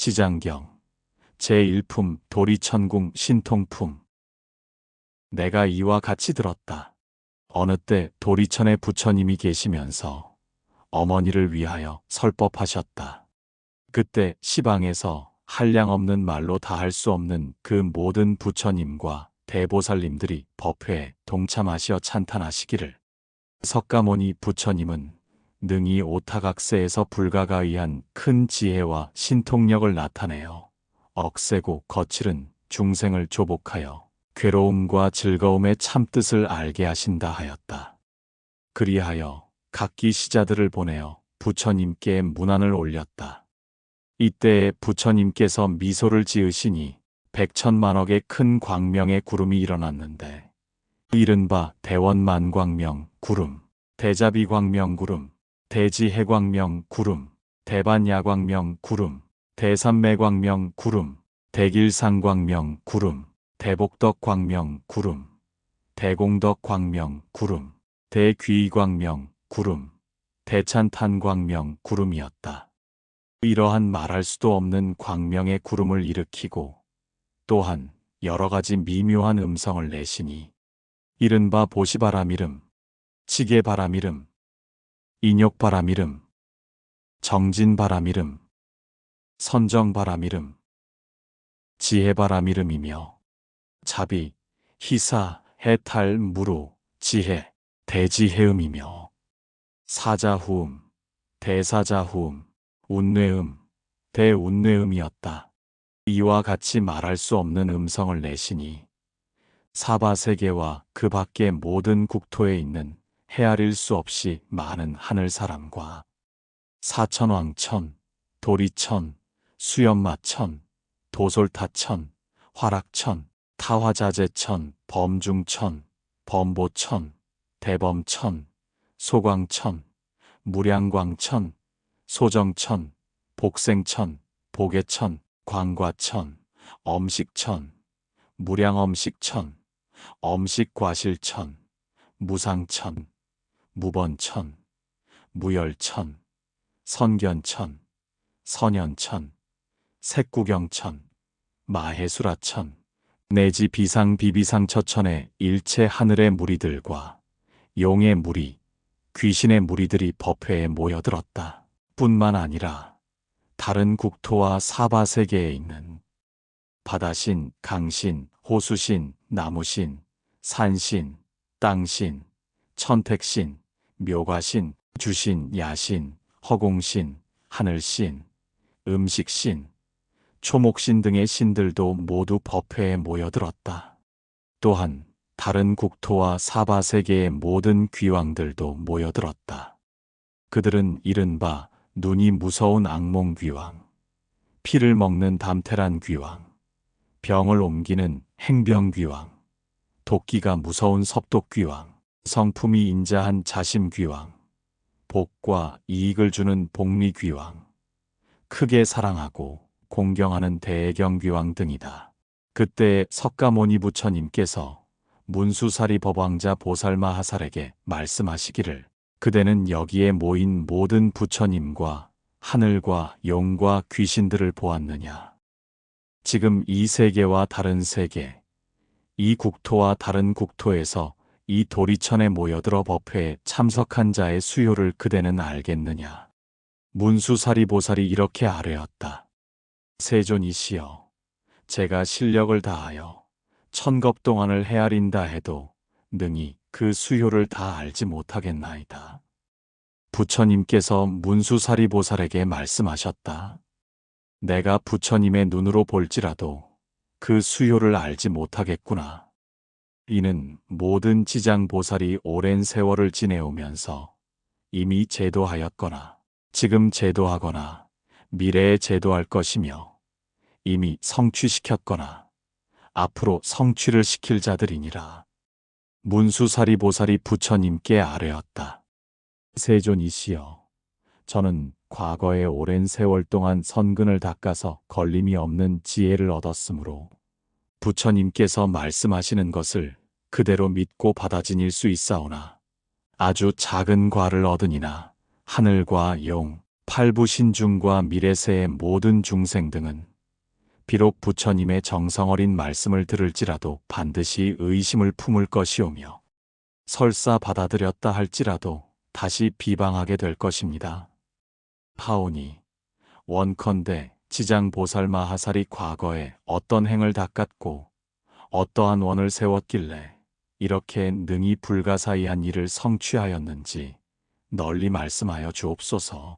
지장경 제1품 도리천궁 신통품. 내가 이와 같이 들었다. 어느 때 도리천에 부처님이 계시면서 어머니를 위하여 설법하셨다. 그때 시방에서 한량없는 말로 다 할 수 없는 그 모든 부처님과 대보살님들이 법회에 동참하시어 찬탄하시기를, 석가모니 부처님은 능히 오타각세에서 불가가 의한 큰 지혜와 신통력을 나타내어 억세고 거칠은 중생을 조복하여 괴로움과 즐거움의 참뜻을 알게 하신다 하였다. 그리하여 각기 시자들을 보내어 부처님께 문안을 올렸다. 이때에 부처님께서 미소를 지으시니 백천만억의 큰 광명의 구름이 일어났는데, 이른바 대원만광명 구름, 대자비광명 구름, 대지해광명 구름, 대반야광명 구름, 대산매광명 구름, 대길상광명 구름, 대복덕광명 구름, 대공덕광명 구름, 대귀광명 구름, 대찬탄광명 구름이었다. 이러한 말할 수도 없는 광명의 구름을 일으키고 또한 여러 가지 미묘한 음성을 내시니, 이른바 보시바람이름, 지게바람이름, 인욕바람이름, 정진바람이름, 선정바람이름, 지혜바람이름이며 자비, 희사, 해탈, 무루, 지혜, 대지해음이며 사자후음, 대사자후음, 운뇌음, 대운뇌음이었다. 이와 같이 말할 수 없는 음성을 내시니 사바세계와 그 밖의 모든 국토에 있는 헤아릴 수 없이 많은 하늘사람과 사천왕천, 도리천, 수연마천, 도솔타천, 화락천, 타화자재천, 범중천, 범보천, 대범천, 소광천, 무량광천, 소정천, 복생천, 보계천, 광과천, 엄식천, 무량엄식천, 엄식과실천, 무상천, 무번천, 무열천, 선견천, 선연천, 색구경천, 마해수라천, 내지 비상비비상처천의 일체 하늘의 무리들과 용의 무리, 귀신의 무리들이 법회에 모여들었다. 뿐만 아니라 다른 국토와 사바세계에 있는 바다신, 강신, 호수신, 나무신, 산신, 땅신, 천택신, 묘과신, 주신, 야신, 허공신, 하늘신, 음식신, 초목신 등의 신들도 모두 법회에 모여들었다. 또한 다른 국토와 사바세계의 모든 귀왕들도 모여들었다. 그들은 이른바 눈이 무서운 악몽귀왕, 피를 먹는 담태란 귀왕, 병을 옮기는 행병귀왕, 도끼가 무서운 섭독귀왕, 성품이 인자한 자심귀왕, 복과 이익을 주는 복리귀왕, 크게 사랑하고 공경하는 대애경귀왕 등이다. 그때 석가모니 부처님께서 문수사리 법왕자 보살마하살에게 말씀하시기를, 그대는 여기에 모인 모든 부처님과 하늘과 용과 귀신들을 보았느냐? 지금 이 세계와 다른 세계, 이 국토와 다른 국토에서 이 도리천에 모여들어 법회에 참석한 자의 수요를 그대는 알겠느냐? 문수사리 보살이 이렇게 아뢰었다. 세존이시여, 제가 실력을 다하여 천겁동안을 헤아린다 해도 능히 그 수요를 다 알지 못하겠나이다. 부처님께서 문수사리 보살에게 말씀하셨다. 내가 부처님의 눈으로 볼지라도 그 수요를 알지 못하겠구나. 이는 모든 지장보살이 오랜 세월을 지내오면서 이미 제도하였거나 지금 제도하거나 미래에 제도할 것이며 이미 성취시켰거나 앞으로 성취를 시킬 자들이니라. 문수사리 보살이 부처님께 아뢰었다. 세존이시여, 저는 과거에 오랜 세월 동안 선근을 닦아서 걸림이 없는 지혜를 얻었으므로 부처님께서 말씀하시는 것을 그대로 믿고 받아지닐 수 있사오나 아주 작은 과를 얻으니나 하늘과 용, 팔부신중과 미래세의 모든 중생 등은 비록 부처님의 정성어린 말씀을 들을지라도 반드시 의심을 품을 것이오며 설사 받아들였다 할지라도 다시 비방하게 될 것입니다. 하오니 원컨대 지장보살마하살이 과거에 어떤 행을 닦았고 어떠한 원을 세웠길래 이렇게 능히 불가사의한 일을 성취하였는지 널리 말씀하여 주옵소서.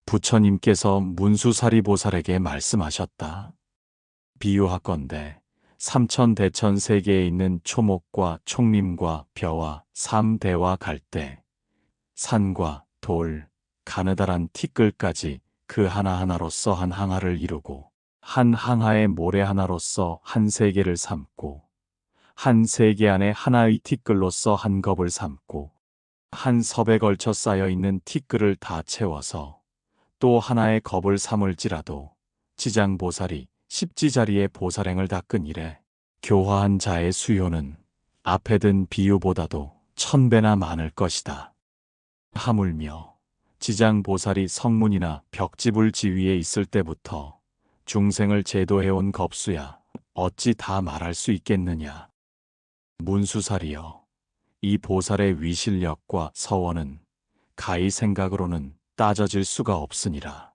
부처님께서 문수사리보살에게 말씀하셨다. 비유하건대 삼천대천 세계에 있는 초목과 총림과 벼와 삼대와 갈대, 산과 돌, 가느다란 티끌까지 그 하나하나로서 한 항아를 이루고 한 항아의 모래 하나로서 한 세계를 삼고 한 세계 안에 하나의 티끌로서 한 겁을 삼고 한 섭에 걸쳐 쌓여 있는 티끌을 다 채워서 또 하나의 겁을 삼을지라도 지장보살이 십지자리의 보살행을 닦은 이래 교화한 자의 수요는 앞에 든 비유보다도 1000배나 많을 것이다. 하물며 지장보살이 성문이나 벽지불 지위에 있을 때부터 중생을 제도해온 겁수야 어찌 다 말할 수 있겠느냐. 문수살이여, 이 보살의 위실력과 서원은 가히 생각으로는 따져질 수가 없으니라.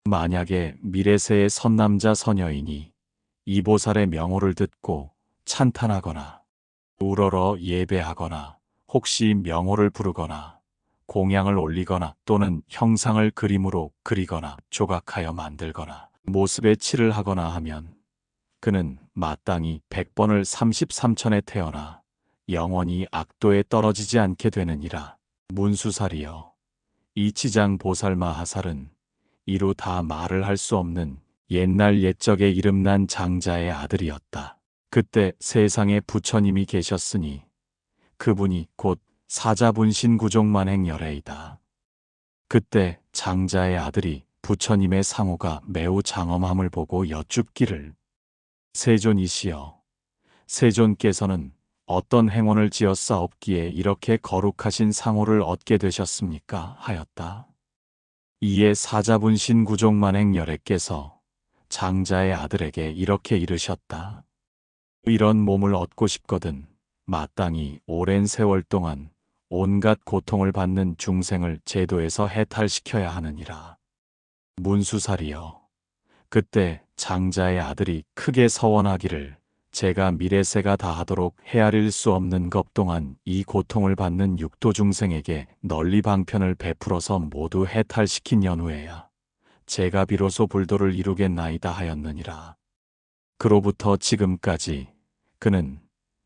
만약에 미래세의 선남자 선여인이 이 보살의 명호를 듣고 찬탄하거나 우러러 예배하거나 혹시 명호를 부르거나 공양을 올리거나 또는 형상을 그림으로 그리거나 조각하여 만들거나 모습에 칠을 하거나 하면 그는 마땅히 100번을 33천에 태어나 영원히 악도에 떨어지지 않게 되느니라. 문수살이여, 이 지장보살마하살은 이루 다 말을 할 수 없는 옛날 옛적에 이름난 장자의 아들이었다. 그때 세상에 부처님이 계셨으니 그분이 곧 사자분신구종만행열애이다. 그때 장자의 아들이 부처님의 상호가 매우 장엄함을 보고 여쭙기를, 세존이시여, 세존께서는 어떤 행원을 지었사옵기에 이렇게 거룩하신 상호를 얻게 되셨습니까? 하였다. 이에 사자분신구종만행열애께서 장자의 아들에게 이렇게 이르셨다. 이런 몸을 얻고 싶거든 마땅히 오랜 세월 동안 온갖 고통을 받는 중생을 제도에서 해탈시켜야 하느니라. 문수살이여, 그때 장자의 아들이 크게 서원하기를 제가 미래세가 다하도록 헤아릴 수 없는 것 동안 이 고통을 받는 육도 중생에게 널리 방편을 베풀어서 모두 해탈시킨 연후에야 제가 비로소 불도를 이루겠나이다 하였느니라. 그로부터 지금까지 그는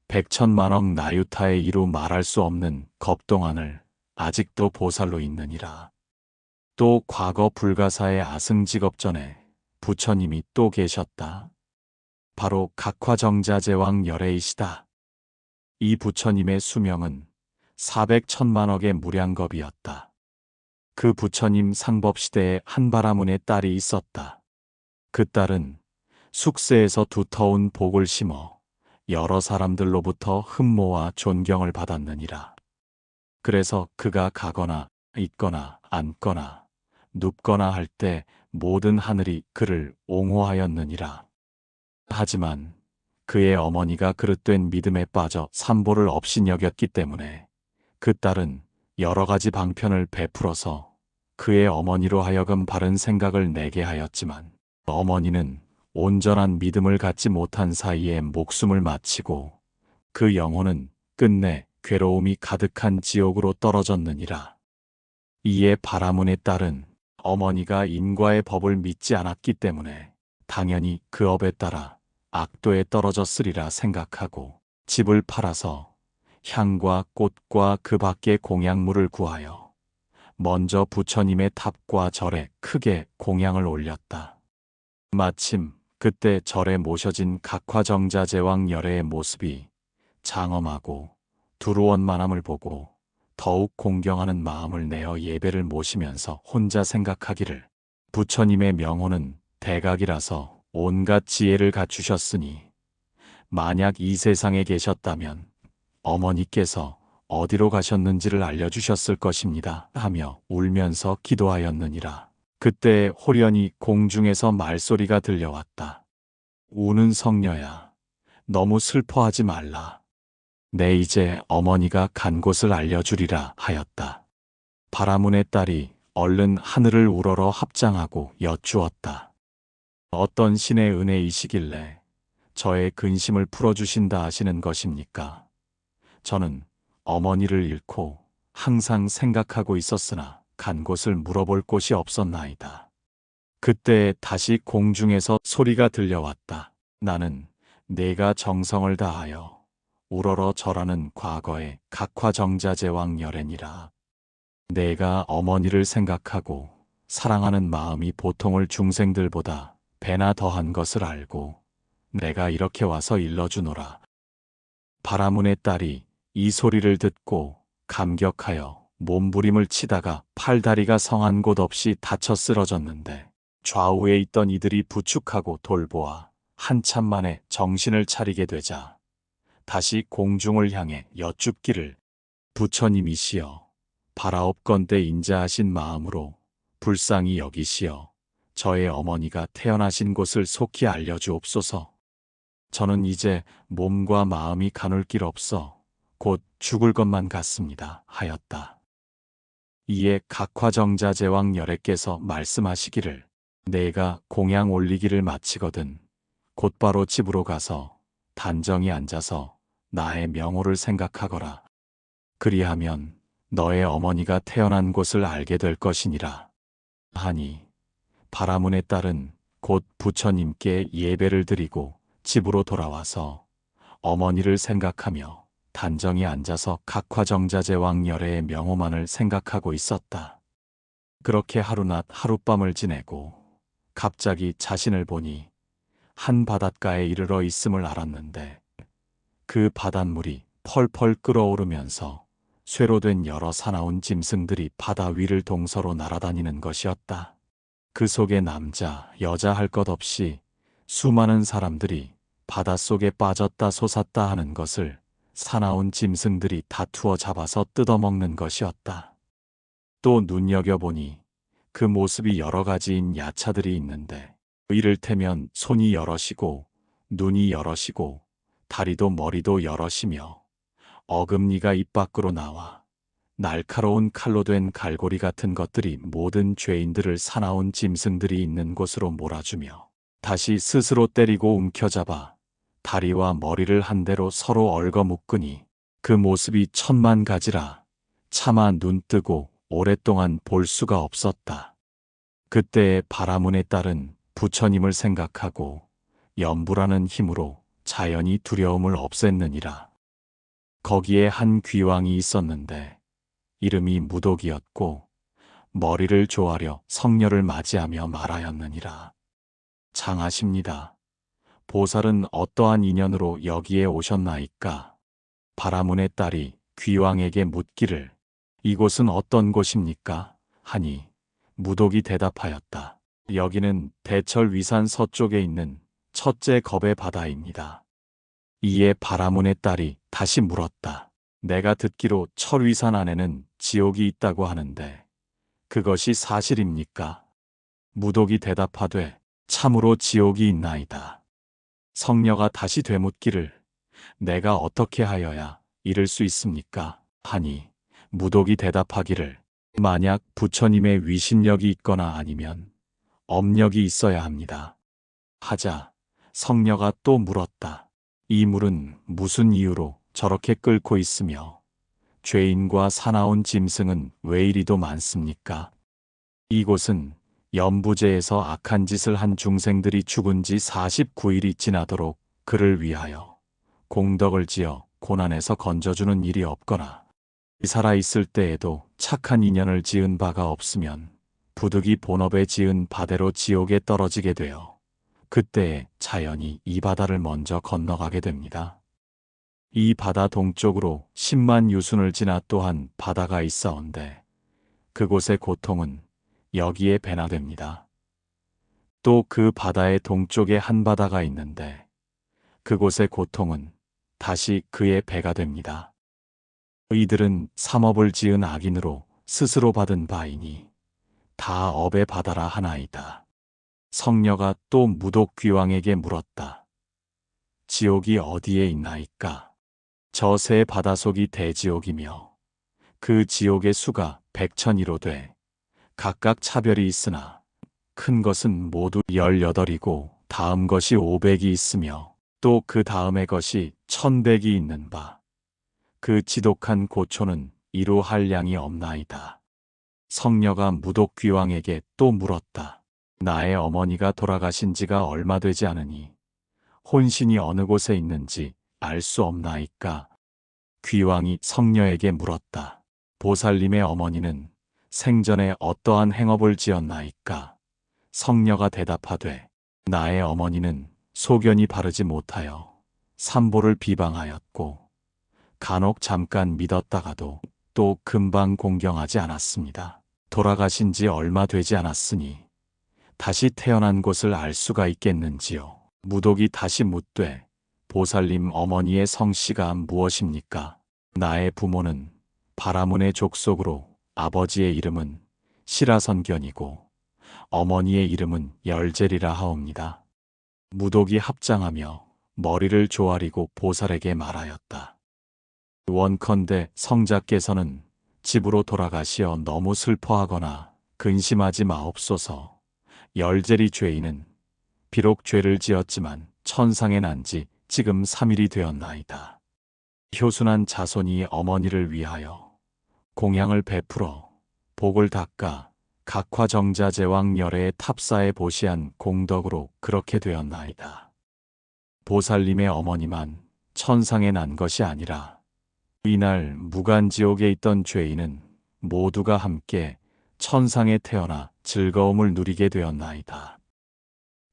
백천만억 나유타에 이루 말할 수 없는 겁동안을 아직도 보살로 있느니라. 또 과거 불가사의 아승직업 전에 부처님이 또 계셨다. 바로 각화정자제왕 열애이시다. 이 부처님의 수명은 400천만억의 무량겁이었다. 그 부처님 상법시대에 한바라문의 딸이 있었다. 그 딸은 숙세에서 두터운 복을 심어 여러 사람들로부터 흠모와 존경을 받았느니라. 그래서 그가 가거나 있거나 앉거나 눕거나 할 때 모든 하늘이 그를 옹호하였느니라. 하지만 그의 어머니가 그릇된 믿음에 빠져 삼보를 업신여겼기 때문에 그 딸은 여러 가지 방편을 베풀어서 그의 어머니로 하여금 바른 생각을 내게 하였지만 어머니는 온전한 믿음을 갖지 못한 사이에 목숨을 마치고 그 영혼은 끝내 괴로움이 가득한 지옥으로 떨어졌느니라. 이에 바라문의 딸은 어머니가 인과의 법을 믿지 않았기 때문에 당연히 그 업에 따라 악도에 떨어졌으리라 생각하고 집을 팔아서 향과 꽃과 그 밖의 공양물을 구하여 먼저 부처님의 탑과 절에 크게 공양을 올렸다. 마침 그때 절에 모셔진 각화정자제왕 열애의 모습이 장엄하고 두루원만함을 보고 더욱 공경하는 마음을 내어 예배를 모시면서 혼자 생각하기를, 부처님의 명호는 대각이라서 온갖 지혜를 갖추셨으니 만약 이 세상에 계셨다면 어머니께서 어디로 가셨는지를 알려주셨을 것입니다. 하며 울면서 기도하였느니라. 그때 호련히 공중에서 말소리가 들려왔다. 우는 성녀야, 너무 슬퍼하지 말라. 내 이제 어머니가 간 곳을 알려주리라 하였다. 바라문의 딸이 얼른 하늘을 우러러 합장하고 여쭈었다. 어떤 신의 은혜이시길래 저의 근심을 풀어주신다 하시는 것입니까? 저는 어머니를 잃고 항상 생각하고 있었으나 간 곳을 물어볼 곳이 없었나이다. 그때 다시 공중에서 소리가 들려왔다. 나는 내가 정성을 다하여 우러러 절하는 과거의 각화정자제왕 열애니라. 내가 어머니를 생각하고 사랑하는 마음이 보통을 중생들보다 배나 더한 것을 알고 내가 이렇게 와서 일러주노라. 바라문의 딸이 이 소리를 듣고 감격하여 몸부림을 치다가 팔다리가 성한 곳 없이 다쳐 쓰러졌는데 좌우에 있던 이들이 부축하고 돌보아 한참 만에 정신을 차리게 되자 다시 공중을 향해 여쭙기를 부처님이시여, 바라옵건대 인자하신 마음으로 불쌍히 여기시어 저의 어머니가 태어나신 곳을 속히 알려주옵소서. 저는 이제 몸과 마음이 가눌 길 없어 곧 죽을 것만 같습니다 하였다. 이에 각화정자제왕 열애께서 말씀하시기를 내가 공양 올리기를 마치거든 곧바로 집으로 가서 단정히 앉아서 나의 명호를 생각하거라. 그리하면 너의 어머니가 태어난 곳을 알게 될 것이니라. 하니 바라문의 딸은 곧 부처님께 예배를 드리고 집으로 돌아와서 어머니를 생각하며 단정히 앉아서 각화정자제왕 열애의 명호만을 생각하고 있었다. 그렇게 하루낮 하룻밤을 지내고 갑자기 자신을 보니 한 바닷가에 이르러 있음을 알았는데 그 바닷물이 펄펄 끓어오르면서 쇠로 된 여러 사나운 짐승들이 바다 위를 동서로 날아다니는 것이었다. 그 속에 남자, 여자 할 것 없이 수많은 사람들이 바닷속에 빠졌다 솟았다 하는 것을 사나운 짐승들이 다투어 잡아서 뜯어먹는 것이었다. 또 눈여겨보니 그 모습이 여러 가지인 야차들이 있는데 이를테면 손이 여럿이고 눈이 여럿이고 다리도 머리도 여럿이며 어금니가 입 밖으로 나와 날카로운 칼로 된 갈고리 같은 것들이 모든 죄인들을 사나운 짐승들이 있는 곳으로 몰아주며 다시 스스로 때리고 움켜잡아 다리와 머리를 한 대로 서로 얽어묶으니 그 모습이 천만 가지라 차마 눈 뜨고 오랫동안 볼 수가 없었다. 그때의 바라문의 딸은 부처님을 생각하고 염불하는 힘으로 자연히 두려움을 없앴느니라. 거기에 한 귀왕이 있었는데 이름이 무독이었고 머리를 조아려 성녀를 맞이하며 말하였느니라. 장하십니다. 보살은 어떠한 인연으로 여기에 오셨나이까? 바라문의 딸이 귀왕에게 묻기를 이곳은 어떤 곳입니까? 하니 무독이 대답하였다. 여기는 대철 위산 서쪽에 있는 첫째 겁의 바다입니다. 이에 바라문의 딸이 다시 물었다. 내가 듣기로 철위산 안에는 지옥이 있다고 하는데 그것이 사실입니까? 무독이 대답하되 참으로 지옥이 있나이다. 성녀가 다시 되묻기를 내가 어떻게 하여야 이를 수 있습니까? 하니 무독이 대답하기를 만약 부처님의 위신력이 있거나 아니면 업력이 있어야 합니다. 하자 성녀가 또 물었다. 이 물은 무슨 이유로 저렇게 끓고 있으며 죄인과 사나운 짐승은 왜 이리도 많습니까? 이곳은 연부제에서 악한 짓을 한 중생들이 죽은 지 49일이 지나도록 그를 위하여 공덕을 지어 고난에서 건져주는 일이 없거나 살아있을 때에도 착한 인연을 지은 바가 없으면 부득이 본업에 지은 바대로 지옥에 떨어지게 되어 그때에 자연히 이 바다를 먼저 건너가게 됩니다. 이 바다 동쪽으로 10만 유순을 지나 또한 바다가 있사온데 그곳의 고통은 여기에 배나 됩니다. 또 그 바다의 동쪽에 한 바다가 있는데 그곳의 고통은 다시 그의 배가 됩니다. 이들은 삼업을 지은 악인으로 스스로 받은 바이니 다 업에 받아라 하나이다. 성녀가 또 무독귀왕에게 물었다. 지옥이 어디에 있나이까? 저 새 바다속이 대지옥이며 그 지옥의 수가 백천이로 돼 각각 차별이 있으나 큰 것은 모두 18이고 다음 것이 500이 있으며 또 그 다음의 것이 1100이 있는 바. 그 지독한 고초는 이루 할 양이 없나이다. 성녀가 무독귀왕에게 또 물었다. 나의 어머니가 돌아가신 지가 얼마 되지 않으니 혼신이 어느 곳에 있는지 알 수 없나이까? 귀왕이 성녀에게 물었다. 보살님의 어머니는 생전에 어떠한 행업을 지었나이까? 성녀가 대답하되 나의 어머니는 소견이 바르지 못하여 삼보를 비방하였고 간혹 잠깐 믿었다가도 또 금방 공경하지 않았습니다. 돌아가신 지 얼마 되지 않았으니 다시 태어난 곳을 알 수가 있겠는지요. 무독이 다시 묻되 보살님 어머니의 성씨가 무엇입니까? 나의 부모는 바라문의 족속으로 아버지의 이름은 시라선견이고 어머니의 이름은 열젤이라 하옵니다. 무독이 합장하며 머리를 조아리고 보살에게 말하였다. 원컨대 성자께서는 집으로 돌아가시어 너무 슬퍼하거나 근심하지 마옵소서. 열젤이 죄인은 비록 죄를 지었지만 천상에 난 지 지금 3일이 되었나이다. 효순한 자손이 어머니를 위하여 공양을 베풀어 복을 닦아 각화정자제왕 열애의 탑사에 보시한 공덕으로 그렇게 되었나이다. 보살님의 어머니만 천상에 난 것이 아니라 이날 무간지옥에 있던 죄인은 모두가 함께 천상에 태어나 즐거움을 누리게 되었나이다.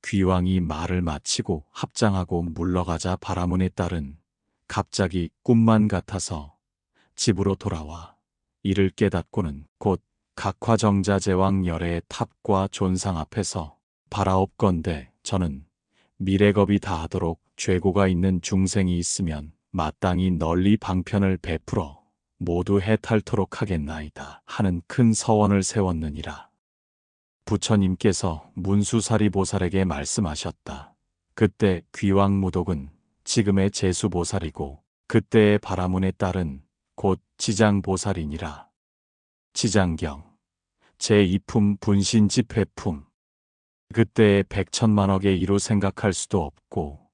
귀왕이 말을 마치고 합장하고 물러가자 바라문의 딸은 갑자기 꿈만 같아서 집으로 돌아와 이를 깨닫고는 곧 각화정자제왕 열애의 탑과 존상 앞에서 바라옵건대 저는 미래겁이 다하도록 죄고가 있는 중생이 있으면 마땅히 널리 방편을 베풀어 모두 해탈토록 하겠나이다 하는 큰 서원을 세웠느니라. 부처님께서 문수사리 보살에게 말씀하셨다. 그때 귀왕무독은 지금의 제수보살이고 그때의 바라문의 딸은 곧 지장보살이니라. 지장경 제2품 분신집회품. 그때의 백천만억의 이로 생각할 수도 없고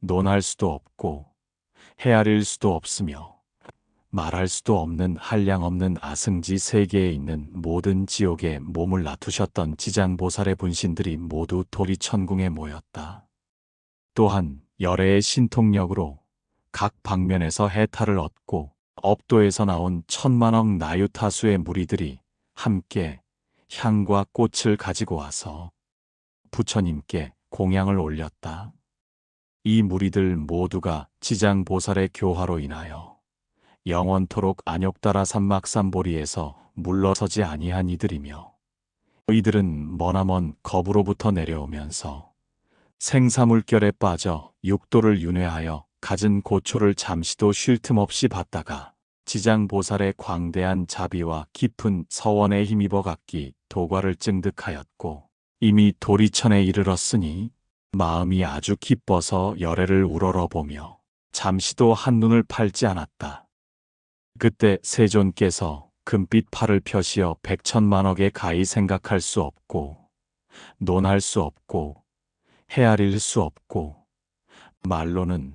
논할 수도 없고 헤아릴 수도 없으며 말할 수도 없는 한량없는 아승지 세계에 있는 모든 지옥에 몸을 놔두셨던 지장보살의 분신들이 모두 도리천궁에 모였다. 또한 열애의 신통력으로 각 방면에서 해탈을 얻고 업도에서 나온 천만억 나유타수의 무리들이 함께 향과 꽃을 가지고 와서 부처님께 공양을 올렸다. 이 무리들 모두가 지장보살의 교화로 인하여 영원토록 안욕다라 삼막삼보리에서 물러서지 아니한 이들이며 이들은 머나먼 겁으로부터 내려오면서 생사물결에 빠져 육도를 윤회하여 갖은 고초를 잠시도 쉴 틈 없이 받다가 지장보살의 광대한 자비와 깊은 서원에 힘입어 갖기 도과를 증득하였고 이미 도리천에 이르렀으니 마음이 아주 기뻐서 열애를 우러러보며 잠시도 한눈을 팔지 않았다. 그때 세존께서 금빛 팔을 펴시어 백천만억에 가히 생각할 수 없고 논할 수 없고 헤아릴 수 없고 말로는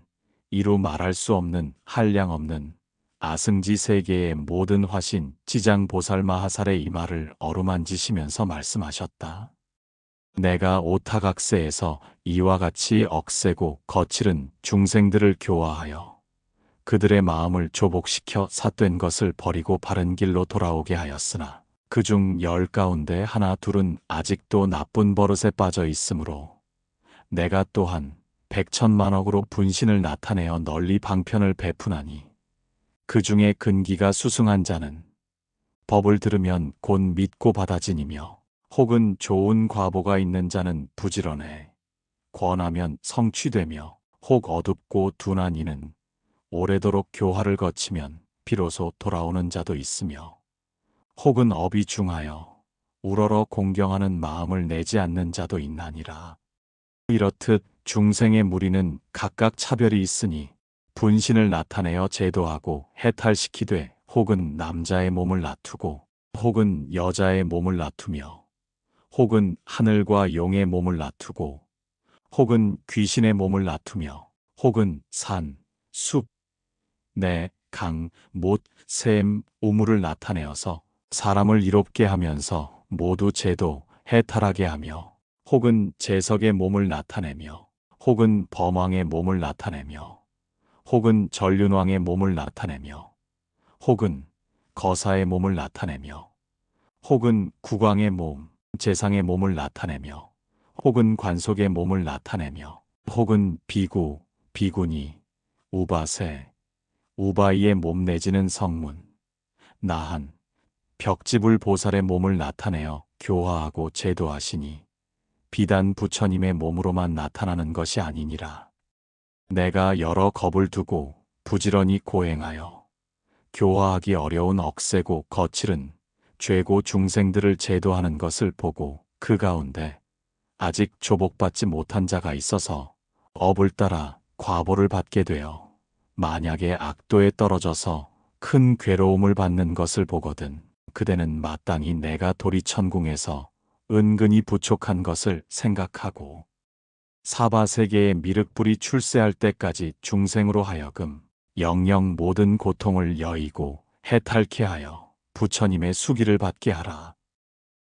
이루 말할 수 없는 한량없는 아승지 세계의 모든 화신 지장보살 마하살의 이마를 어루만지시면서 말씀하셨다. 내가 오타각세에서 이와 같이 억세고 거칠은 중생들을 교화하여 그들의 마음을 조복시켜 삿된 것을 버리고 바른 길로 돌아오게 하였으나 그중 10 가운데 하나 둘은 아직도 나쁜 버릇에 빠져 있으므로 내가 또한 백천만억으로 분신을 나타내어 널리 방편을 베푸나니 그 중에 근기가 수승한 자는 법을 들으면 곧 믿고 받아지니며 혹은 좋은 과보가 있는 자는 부지런해 권하면 성취되며 혹 어둡고 둔한 이는 오래도록 교화를 거치면 비로소 돌아오는 자도 있으며, 혹은 업이 중하여 우러러 공경하는 마음을 내지 않는 자도 있나니라. 이렇듯 중생의 무리는 각각 차별이 있으니 분신을 나타내어 제도하고 해탈시키되 혹은 남자의 몸을 낮추고 혹은 여자의 몸을 낮추며 혹은 하늘과 용의 몸을 낮추고 혹은 귀신의 몸을 낮추며 혹은 산, 숲, 내, 강, 못, 샘, 우물을 나타내어서 사람을 이롭게 하면서 모두 제도, 해탈하게 하며 혹은 재석의 몸을 나타내며 혹은 범왕의 몸을 나타내며 혹은 전륜왕의 몸을 나타내며 혹은 거사의 몸을 나타내며 혹은 국왕의 몸, 재상의 몸을 나타내며 혹은 관속의 몸을 나타내며 혹은 비구, 비구니, 우바세, 우바이의 몸 내지는 성문, 나한, 벽지불 보살의 몸을 나타내어 교화하고 제도하시니 비단 부처님의 몸으로만 나타나는 것이 아니니라. 내가 여러 겁을 두고 부지런히 고행하여 교화하기 어려운 억세고 거칠은 죄고 중생들을 제도하는 것을 보고 그 가운데 아직 조복받지 못한 자가 있어서 업을 따라 과보를 받게 되어 만약에 악도에 떨어져서 큰 괴로움을 받는 것을 보거든 그대는 마땅히 내가 도리천궁에서 은근히 부족한 것을 생각하고 사바세계의 미륵불이 출세할 때까지 중생으로 하여금 영영 모든 고통을 여의고 해탈케 하여 부처님의 수기를 받게 하라.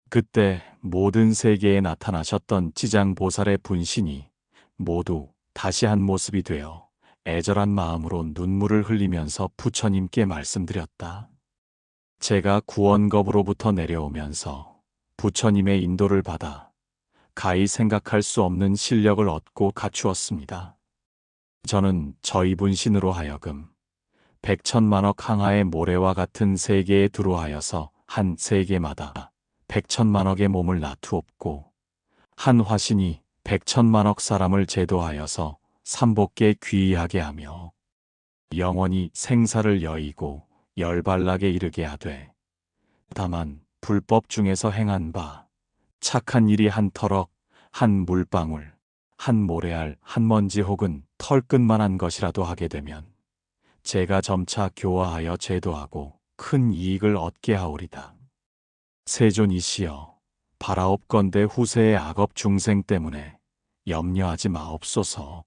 그때 모든 세계에 나타나셨던 지장보살의 분신이 모두 다시 한 모습이 되어 애절한 마음으로 눈물을 흘리면서 부처님께 말씀드렸다. 제가 구원겁으로부터 내려오면서 부처님의 인도를 받아 가히 생각할 수 없는 실력을 얻고 갖추었습니다. 저는 저희 분신으로 하여금 백천만억 항하의 모래와 같은 세계에 두루하여서 한 세계마다 백천만억의 몸을 나투었고 한 화신이 백천만억 사람을 제도하여서 삼복계 귀의하게 하며 영원히 생사를 여의고 열발락에 이르게 하되 다만 불법 중에서 행한 바 착한 일이 한 터럭, 한 물방울, 한 모래알, 한 먼지 혹은 털끝만한 것이라도 하게 되면 제가 점차 교화하여 제도하고 큰 이익을 얻게 하오리다. 세존이시여, 바라옵건대 후세의 악업 중생 때문에 염려하지 마옵소서.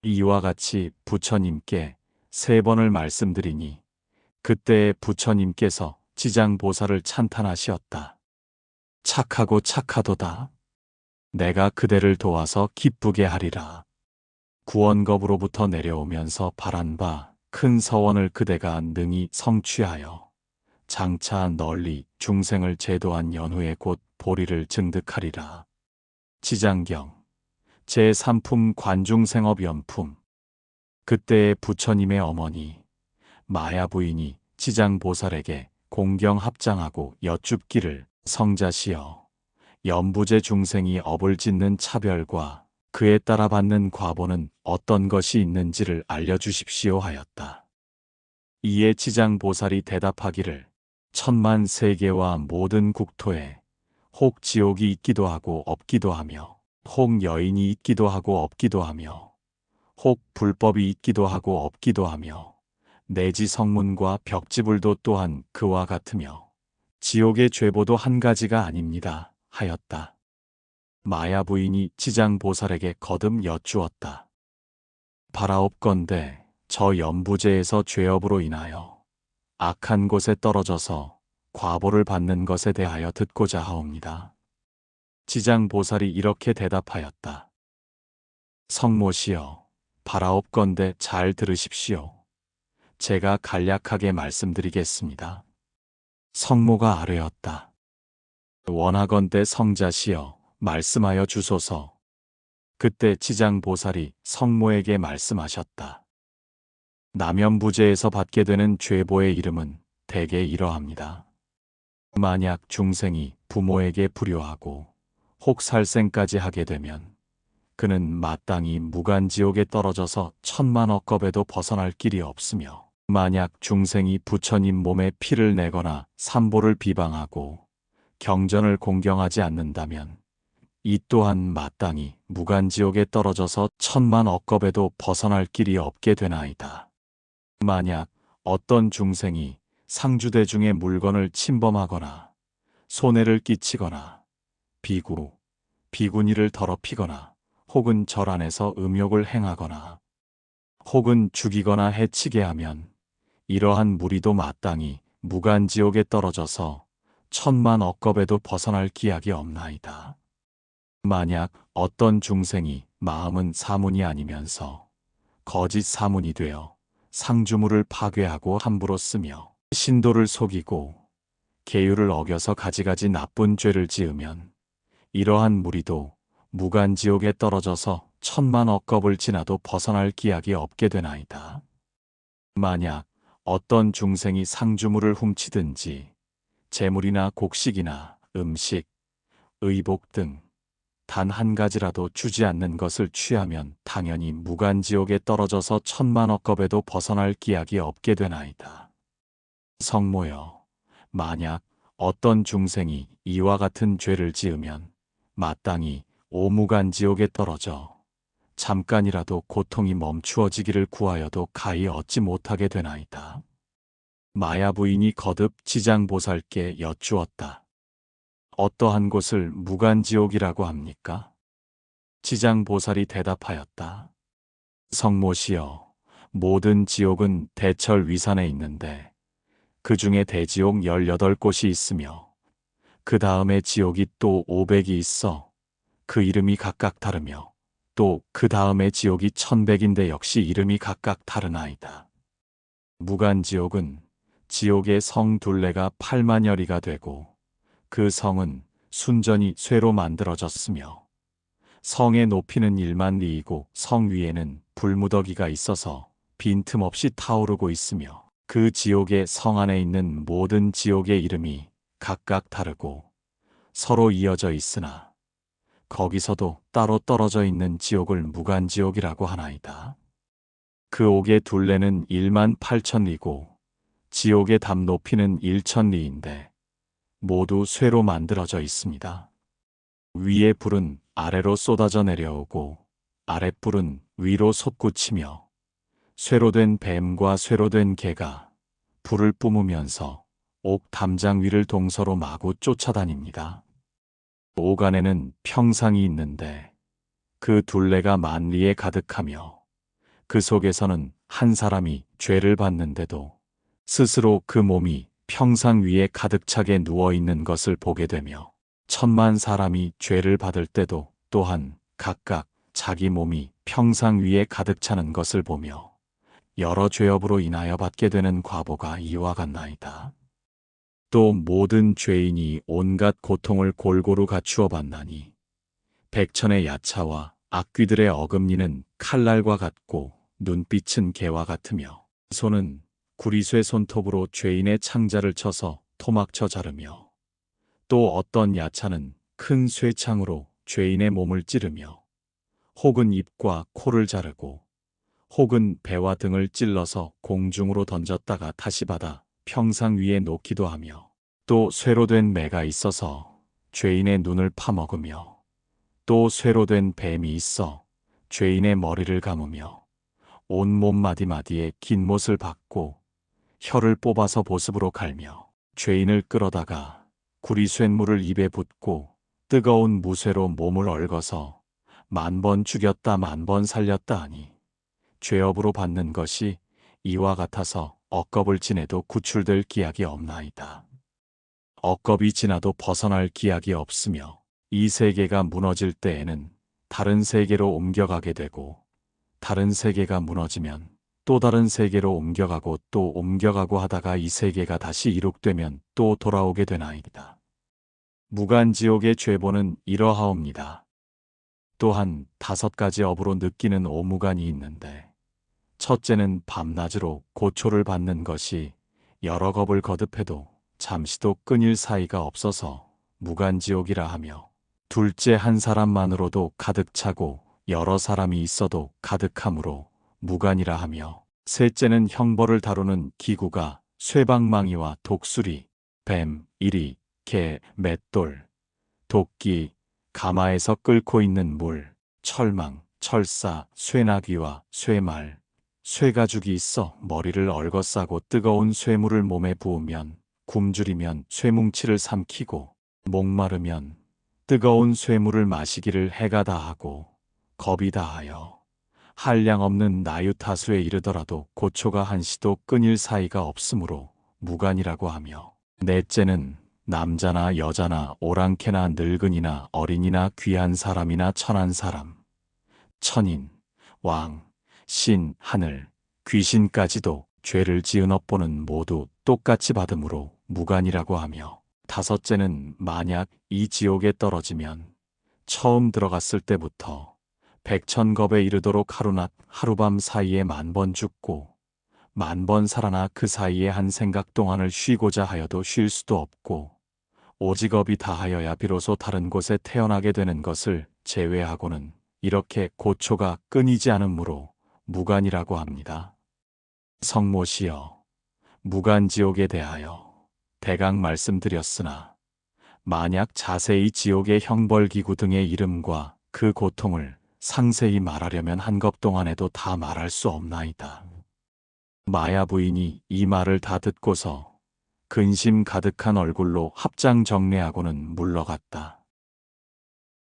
이와 같이 부처님께 3번을 말씀드리니 그때에 부처님께서 지장보살을 찬탄하시었다. 착하고 착하도다. 내가 그대를 도와서 기쁘게 하리라. 구원겁으로부터 내려오면서 바란 바 큰 서원을 그대가 능히 성취하여 장차 널리 중생을 제도한 연후에 곧 보리를 증득하리라. 지장경 제3품 관중생업연품. 그때의 부처님의 어머니 마야 부인이 지장보살에게 공경 합장하고 여쭙기를 성자시여, 연부제 중생이 업을 짓는 차별과 그에 따라 받는 과보는 어떤 것이 있는지를 알려주십시오 하였다. 이에 지장보살이 대답하기를 천만 세계와 모든 국토에 혹 지옥이 있기도 하고 없기도 하며 혹 여인이 있기도 하고 없기도 하며 혹 불법이 있기도 하고 없기도 하며 내지 성문과 벽지불도 또한 그와 같으며 지옥의 죄보도 한 가지가 아닙니다 하였다. 마야 부인이 지장보살에게 거듭 여쭈었다. 바라옵건대 저 연부제에서 죄업으로 인하여 악한 곳에 떨어져서 과보를 받는 것에 대하여 듣고자 하옵니다. 지장보살이 이렇게 대답하였다. 성모시여, 바라옵건대 잘 들으십시오. 제가 간략하게 말씀드리겠습니다. 성모가 아뢰었다. 원하건대 성자시여, 말씀하여 주소서. 그때 지장보살이 성모에게 말씀하셨다. 남연부제에서 받게 되는 죄보의 이름은 대개 이러합니다. 만약 중생이 부모에게 불효하고 혹 살생까지 하게 되면 그는 마땅히 무간지옥에 떨어져서 천만억겁에도 벗어날 길이 없으며 만약 중생이 부처님 몸에 피를 내거나 삼보를 비방하고 경전을 공경하지 않는다면 이 또한 마땅히 무간지옥에 떨어져서 천만 억겁에도 벗어날 길이 없게 되나이다. 만약 어떤 중생이 상주대중의 물건을 침범하거나 손해를 끼치거나 비구, 비구니를 더럽히거나 혹은 절 안에서 음욕을 행하거나 혹은 죽이거나 해치게 하면 이러한 무리도 마땅히 무간지옥에 떨어져서 천만 억겁에도 벗어날 기약이 없나이다. 만약 어떤 중생이 마음은 사문이 아니면서 거짓 사문이 되어 상주물을 파괴하고 함부로 쓰며 신도를 속이고 계율을 어겨서 가지가지 나쁜 죄를 지으면 이러한 무리도 무간지옥에 떨어져서 천만 억겁을 지나도 벗어날 기약이 없게 되나이다. 만약 어떤 중생이 상주물을 훔치든지 재물이나 곡식이나 음식, 의복 등 단 한 가지라도 주지 않는 것을 취하면 당연히 무간지옥에 떨어져서 천만 억겁에도 벗어날 기약이 없게 되나이다. 성모여, 만약 어떤 중생이 이와 같은 죄를 지으면 마땅히 오무간지옥에 떨어져 잠깐이라도 고통이 멈추어지기를 구하여도 가히 얻지 못하게 되나이다. 마야 부인이 거듭 지장보살께 여쭈었다. 어떠한 곳을 무간지옥이라고 합니까? 지장보살이 대답하였다. 성모시여, 모든 지옥은 대철 위산에 있는데 그 중에 대지옥 18곳이 있으며 그 다음에 지옥이 또 500이 있어 그 이름이 각각 다르며 또 그 다음에 지옥이 1100인데 역시 이름이 각각 다르나이다. 무간지옥은 지옥의 성 둘레가 8만여리가 되고 그 성은 순전히 쇠로 만들어졌으며 성의 높이는 1만 리이고 성 위에는 불무더기가 있어서 빈틈없이 타오르고 있으며 그 지옥의 성 안에 있는 모든 지옥의 이름이 각각 다르고 서로 이어져 있으나 거기서도 따로 떨어져 있는 지옥을 무간지옥이라고 하나이다. 그 옥의 둘레는 1만 8천리고 지옥의 담 높이는 1천리인데 모두 쇠로 만들어져 있습니다. 위의 불은 아래로 쏟아져 내려오고 아랫불은 위로 솟구치며 쇠로 된 뱀과 쇠로 된 개가 불을 뿜으면서 옥 담장 위를 동서로 마구 쫓아다닙니다. 옥 안에는 평상이 있는데 그 둘레가 만리에 가득하며 그 속에서는 한 사람이 죄를 받는데도 스스로 그 몸이 평상 위에 가득 차게 누워있는 것을 보게 되며 천만 사람이 죄를 받을 때도 또한 각각 자기 몸이 평상 위에 가득 차는 것을 보며 여러 죄업으로 인하여 받게 되는 과보가 이와 같나이다. 또 모든 죄인이 온갖 고통을 골고루 갖추어 받나니 백천의 야차와 악귀들의 어금니는 칼날과 같고 눈빛은 개와 같으며 손은 구리쇠 손톱으로 죄인의 창자를 쳐서 토막쳐 자르며 또 어떤 야차는 큰 쇠창으로 죄인의 몸을 찌르며 혹은 입과 코를 자르고 혹은 배와 등을 찔러서 공중으로 던졌다가 다시 받아 평상 위에 놓기도 하며 또 쇠로 된 매가 있어서 죄인의 눈을 파먹으며 또 쇠로 된 뱀이 있어 죄인의 머리를 감으며 온몸 마디마디에 긴 못을 박고 혀를 뽑아서 보습으로 갈며 죄인을 끌어다가 구리쇳물을 입에 붓고 뜨거운 무쇠로 몸을 얽어서 10,000번 죽였다 10,000번 살렸다 하니 죄업으로 받는 것이 이와 같아서 억겁을 지내도 구출될 기약이 없나이다. 억겁이 지나도 벗어날 기약이 없으며 이 세계가 무너질 때에는 다른 세계로 옮겨가게 되고 다른 세계가 무너지면 또 다른 세계로 옮겨가고 또 옮겨가고 하다가 이 세계가 다시 이룩되면 또 돌아오게 되나이다. 무간지옥의 죄보는 이러하옵니다. 또한 5가지 업으로 느끼는 오무간이 있는데 첫째는 밤낮으로 고초를 받는 것이 여러 겁을 거듭해도 잠시도 끊일 사이가 없어서 무간지옥이라 하며 둘째 한 사람만으로도 가득 차고 여러 사람이 있어도 가득함으로 무간이라 하며 셋째는 형벌을 다루는 기구가 쇠방망이와 독수리, 뱀, 이리, 개, 맷돌, 도끼, 가마에서 끓고 있는 물, 철망, 철사, 쇠나귀와 쇠말, 쇠가죽이 있어 머리를 얽어싸고 뜨거운 쇠물을 몸에 부으면 굶주리면 쇠뭉치를 삼키고 목마르면 뜨거운 쇠물을 마시기를 해가 다하고 겁이 다하여 한량없는 나유타수에 이르더라도 고초가 한시도 끊일 사이가 없으므로 무간이라고 하며 넷째는 남자나 여자나 오랑캐나 늙은이나 어린이나 귀한 사람이나 천한 사람, 천인, 왕, 신, 하늘, 귀신까지도 죄를 지은 업보는 모두 똑같이 받음으로 무간이라고 하며 다섯째는 만약 이 지옥에 떨어지면 처음 들어갔을 때부터 백천겁에 이르도록 하루낮 하루밤 사이에 10,000번 죽고 10,000번 살아나 그 사이에 한 생각 동안을 쉬고자 하여도 쉴 수도 없고 오직 업이 다하여야 비로소 다른 곳에 태어나게 되는 것을 제외하고는 이렇게 고초가 끊이지 않으므로 무간이라고 합니다. 성모시여, 무간지옥에 대하여 대강 말씀드렸으나 만약 자세히 지옥의 형벌기구 등의 이름과 그 고통을 상세히 말하려면 한겁 동안에도 다 말할 수 없나이다. 마야 부인이 이 말을 다 듣고서 근심 가득한 얼굴로 합장 정례하고는 물러갔다.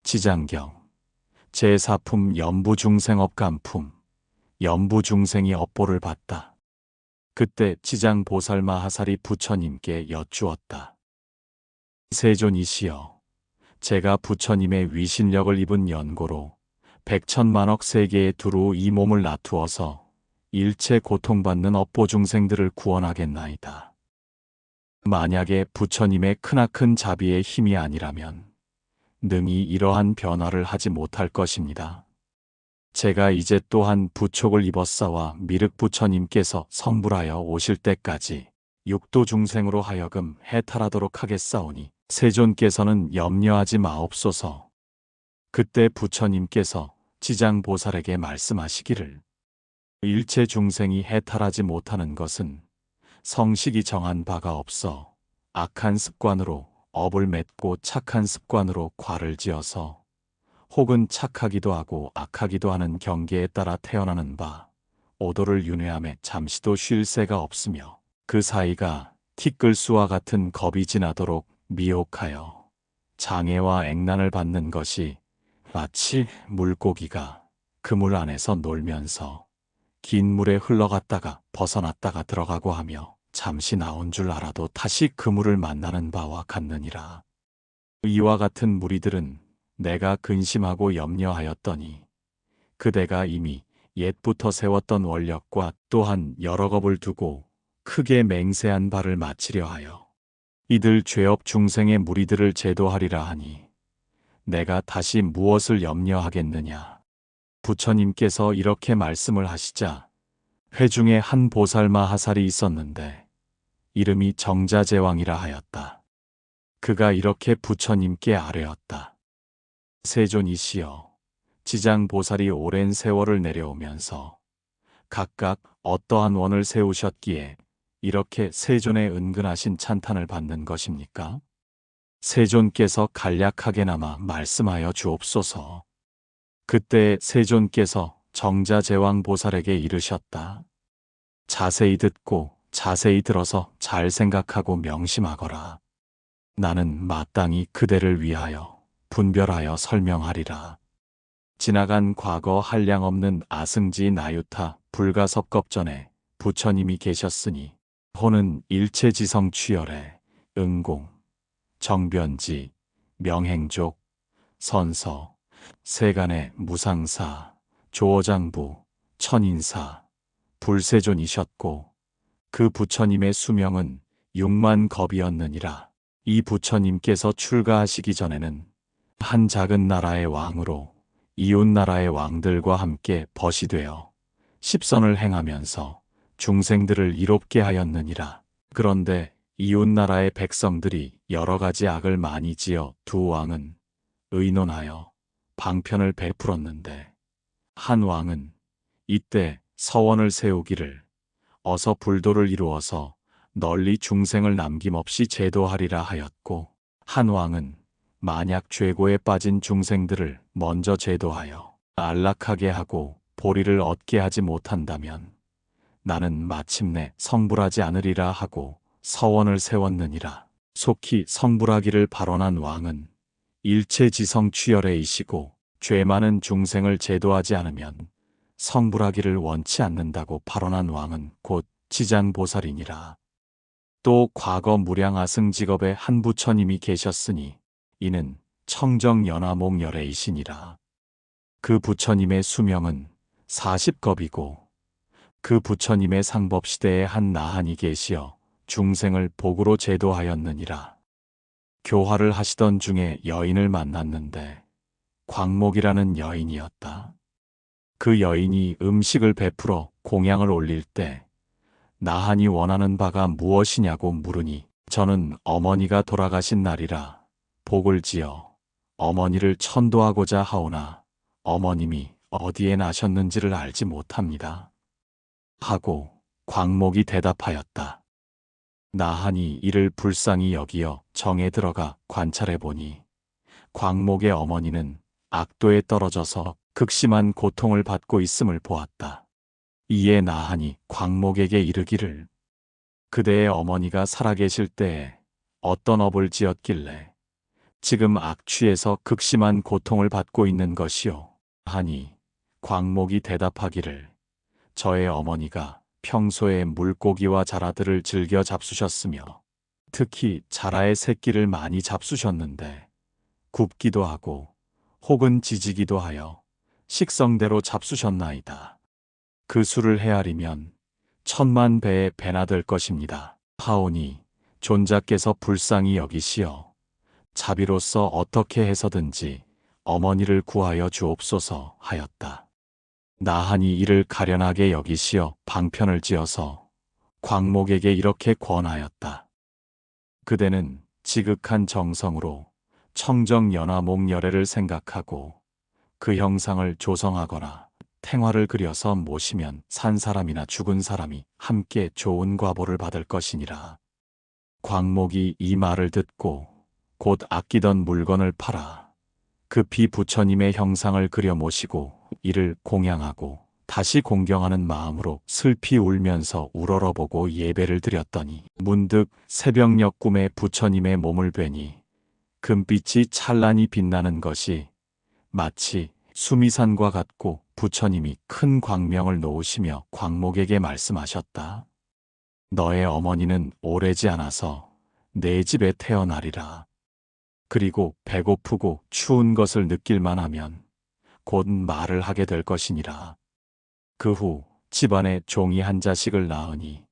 지장경 제4품 연부중생업 간품 연부중생이 업보를 받다. 그때 지장보살마하살이 부처님께 여쭈었다. 세존이시여, 제가 부처님의 위신력을 입은 연고로 백천만억 세계에 두루 이 몸을 나투어서 일체 고통받는 업보중생들을 구원하겠나이다. 만약에 부처님의 크나큰 자비의 힘이 아니라면 능히 이러한 변화를 하지 못할 것입니다. 제가 이제 또한 부촉을 입었사와 미륵 부처님께서 성불하여 오실 때까지 육도 중생으로 하여금 해탈하도록 하겠사오니 세존께서는 염려하지 마옵소서. 그때 부처님께서 지장보살에게 말씀하시기를 일체 중생이 해탈하지 못하는 것은 성식이 정한 바가 없어 악한 습관으로 업을 맺고 착한 습관으로 과를 지어서 혹은 착하기도 하고 악하기도 하는 경계에 따라 태어나는 바 오도를 윤회함에 잠시도 쉴 새가 없으며 그 사이가 티끌수와 같은 겁이 지나도록 미혹하여 장애와 액난을 받는 것이 마치 물고기가 그물 안에서 놀면서 긴 물에 흘러갔다가 벗어났다가 들어가고 하며 잠시 나온 줄 알아도 다시 그물을 만나는 바와 같느니라. 이와 같은 무리들은 내가 근심하고 염려하였더니 그대가 이미 옛부터 세웠던 원력과 또한 여러 겁을 두고 크게 맹세한 바를 마치려 하여 이들 죄업 중생의 무리들을 제도하리라 하니 내가 다시 무엇을 염려하겠느냐. 부처님께서 이렇게 말씀을 하시자 회중에 한 보살마하살이 있었는데 이름이 정자제왕이라 하였다. 그가 이렇게 부처님께 아뢰었다. 세존이시여, 지장보살이 오랜 세월을 내려오면서 각각 어떠한 원을 세우셨기에 이렇게 세존의 은근하신 찬탄을 받는 것입니까? 세존께서 간략하게나마 말씀하여 주옵소서. 그때 세존께서 정자제왕 보살에게 이르셨다. 자세히 듣고 자세히 들어서 잘 생각하고 명심하거라. 나는 마땅히 그대를 위하여 분별하여 설명하리라. 지나간 과거 한량없는 아승지 나유타 불가섭겁전에 부처님이 계셨으니 호는 일체지성 취열에 응공, 정변지, 명행족, 선서, 세간의 무상사, 조어장부, 천인사, 불세존이셨고 그 부처님의 수명은 6만 겁이었느니라. 이 부처님께서 출가하시기 전에는 한 작은 나라의 왕으로 이웃 나라의 왕들과 함께 벗이 되어 십선을 행하면서 중생들을 이롭게 하였느니라. 그런데 이웃 나라의 백성들이 여러 가지 악을 많이 지어 두 왕은 의논하여 방편을 베풀었는데 한 왕은 이때 서원을 세우기를 어서 불도를 이루어서 널리 중생을 남김없이 제도하리라 하였고, 한 왕은 만약 죄고에 빠진 중생들을 먼저 제도하여 안락하게 하고 보리를 얻게 하지 못한다면 나는 마침내 성불하지 않으리라 하고 서원을 세웠느니라. 속히 성불하기를 발언한 왕은 일체지성 취열해이시고 죄 많은 중생을 제도하지 않으면 성불하기를 원치 않는다고 발언한 왕은 곧 지장보살이니라. 또 과거 무량아승 직업에 한 부처님이 계셨으니 이는 청정연화몽열애이시니라. 그 부처님의 수명은 40겁이고 그 부처님의 상법시대에 한 나한이 계시어 중생을 복으로 제도하였느니라. 교화를 하시던 중에 여인을 만났는데 광목이라는 여인이었다. 그 여인이 음식을 베풀어 공양을 올릴 때 나한이 원하는 바가 무엇이냐고 물으니 저는 어머니가 돌아가신 날이라 복을 지어 어머니를 천도하고자 하오나 어머님이 어디에 나셨는지를 알지 못합니다. 하고 광목이 대답하였다. 나한이 이를 불쌍히 여기어 정에 들어가 관찰해 보니 광목의 어머니는 악도에 떨어져서 극심한 고통을 받고 있음을 보았다. 이에 나한이 광목에게 이르기를 그대의 어머니가 살아계실 때에 어떤 업을 지었길래 지금 악취에서 극심한 고통을 받고 있는 것이요? 하니 광목이 대답하기를 저의 어머니가 평소에 물고기와 자라들을 즐겨 잡수셨으며 특히 자라의 새끼를 많이 잡수셨는데 굽기도 하고 혹은 지지기도 하여 식성대로 잡수셨나이다. 그 수를 헤아리면 10,000배의 배나 될 것입니다. 하오니 존자께서 불쌍히 여기시어 자비로서 어떻게 해서든지 어머니를 구하여 주옵소서 하였다. 나한이 이를 가련하게 여기시어 방편을 지어서 광목에게 이렇게 권하였다. 그대는 지극한 정성으로 청정연화몽열애를 생각하고 그 형상을 조성하거나 탱화를 그려서 모시면 산 사람이나 죽은 사람이 함께 좋은 과보를 받을 것이니라. 광목이 이 말을 듣고 곧 아끼던 물건을 팔아 급히 부처님의 형상을 그려 모시고 이를 공양하고 다시 공경하는 마음으로 슬피 울면서 우러러보고 예배를 드렸더니 문득 새벽녘 꿈에 부처님의 몸을 뵈니 금빛이 찬란히 빛나는 것이 마치 수미산과 같고 부처님이 큰 광명을 놓으시며 광목에게 말씀하셨다. 너의 어머니는 오래지 않아서 내 집에 태어나리라. 그리고 배고프고 추운 것을 느낄만 하면 곧 말을 하게 될 것이니라. 그 후 집안에 종이 한 자식을 낳으니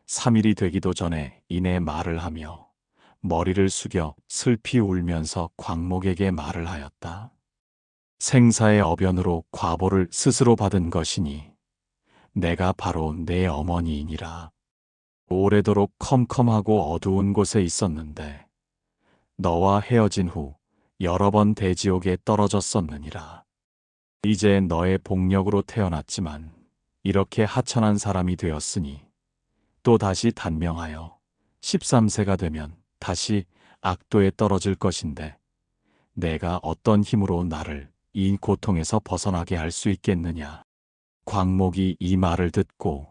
3일이 되기도 전에 이내 말을 하며 머리를 숙여 슬피 울면서 광목에게 말을 하였다. 생사의 어변으로 과보를 스스로 받은 것이니 내가 바로 내 어머니이니라. 오래도록 컴컴하고 어두운 곳에 있었는데 너와 헤어진 후 여러 번 대지옥에 떨어졌었느니라. 이제 너의 복력으로 태어났지만 이렇게 하천한 사람이 되었으니 또 다시 단명하여 13세가 되면 다시 악도에 떨어질 것인데 내가 어떤 힘으로 나를 이 고통에서 벗어나게 할 수 있겠느냐. 광목이 이 말을 듣고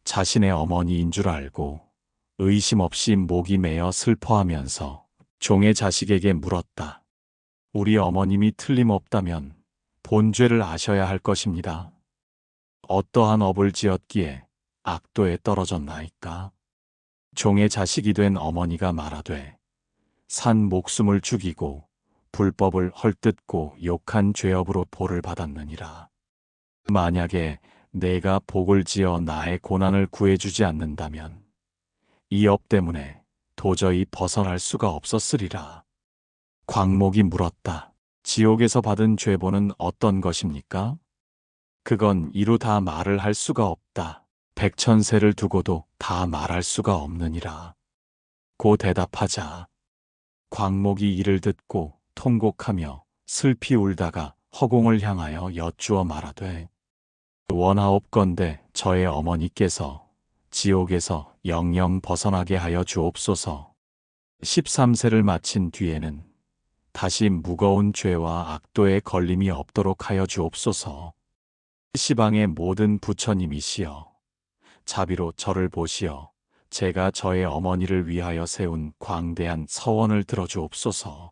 자신의 어머니인 줄 알고 의심 없이 목이 메어 슬퍼하면서 종의 자식에게 물었다. 우리 어머님이 틀림없다면 본죄를 아셔야 할 것입니다. 어떠한 업을 지었기에 악도에 떨어졌나이까? 종의 자식이 된 어머니가 말하되 산 목숨을 죽이고 불법을 헐뜯고 욕한 죄업으로 벌을 받았느니라. 만약에 내가 복을 지어 나의 고난을 구해주지 않는다면 이 업 때문에 도저히 벗어날 수가 없었으리라. 광목이 물었다. 지옥에서 받은 죄보는 어떤 것입니까? 그건 이루 다 말을 할 수가 없다. 백천세를 두고도 다 말할 수가 없느니라. 고 대답하자 광목이 이를 듣고 통곡하며 슬피 울다가 허공을 향하여 여쭈어 말하되 원하옵건대 저의 어머니께서 지옥에서 영영 벗어나게 하여 주옵소서. 13세를 마친 뒤에는 다시 무거운 죄와 악도에 걸림이 없도록 하여 주옵소서. 시방의 모든 부처님이시여, 자비로 저를 보시어 제가 저의 어머니를 위하여 세운 광대한 서원을 들어주옵소서.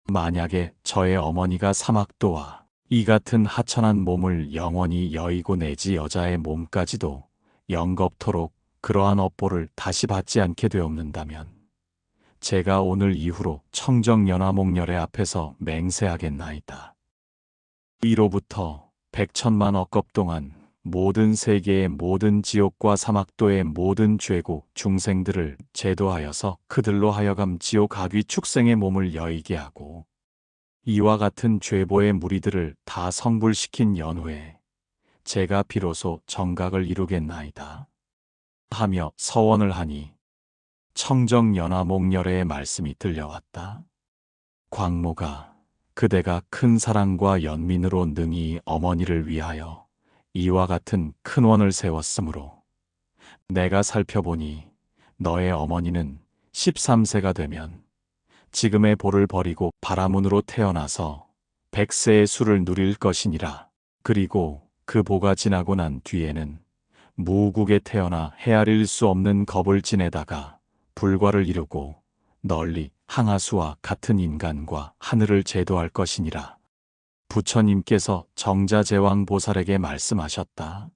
만약에 저의 어머니가 사막도와 이 같은 하천한 몸을 영원히 여의고 내지 여자의 몸까지도 영겁토록 그러한 업보를 다시 받지 않게 되옵는다면 제가 오늘 이후로 청정연화목렬의 앞에서 맹세하겠나이다. 이로부터 백천만 억겁 동안 모든 세계의 모든 지옥과 사막도의 모든 죄고 중생들을 제도하여서 그들로 하여금 지옥 악귀 축생의 몸을 여의게 하고 이와 같은 죄보의 무리들을 다 성불시킨 연후에 제가 비로소 정각을 이루겠나이다 하며 서원을 하니 청정연화목렬의 말씀이 들려왔다. 광모가 그대가 큰 사랑과 연민으로 능히 어머니를 위하여 이와 같은 큰 원을 세웠으므로 내가 살펴보니 너의 어머니는 13세가 되면 지금의 보를 버리고 바라문으로 태어나서 100세의 수를 누릴 것이니라. 그리고 그 보가 지나고 난 뒤에는 무국에 태어나 헤아릴 수 없는 겁을 지내다가 불과를 이루고 널리 항아수와 같은 인간과 하늘을 제도할 것이니라. 부처님께서 정자제왕 보살에게 말씀하셨다.